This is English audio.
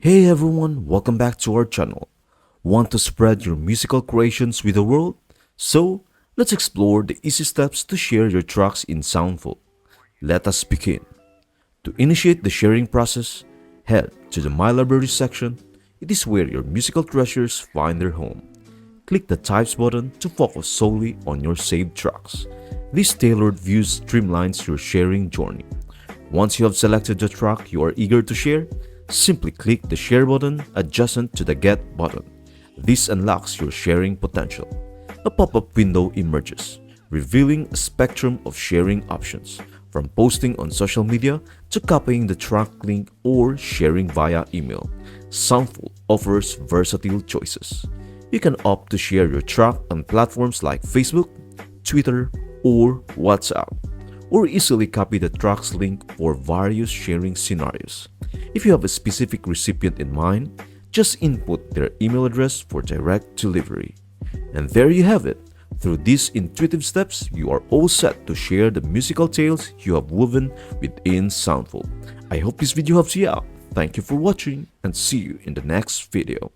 Hey everyone, welcome back to our channel. Want to spread your musical creations with the world? So, let's explore the easy steps to share your tracks in Soundful. Let us begin. To initiate the sharing process, head to the My Library section. It is where your musical treasures find their home. Click the Types button to focus solely on your saved tracks. This tailored view streamlines your sharing journey. Once you have selected the track you are eager to share, simply click the Share button adjacent to the Get button. This unlocks your sharing potential. A pop-up window emerges, revealing a spectrum of sharing options, from posting on social media to copying the track link or sharing via email. Soundful offers versatile choices. You can opt to share your track on platforms like Facebook, Twitter, or WhatsApp, or easily copy the track's link for various sharing scenarios. If you have a specific recipient in mind, just input their email address for direct delivery. And there you have it. Through these intuitive steps, you are all set to share the musical tales you have woven within Soundful. I hope this video helps you out. Thank you for watching and see you in the next video.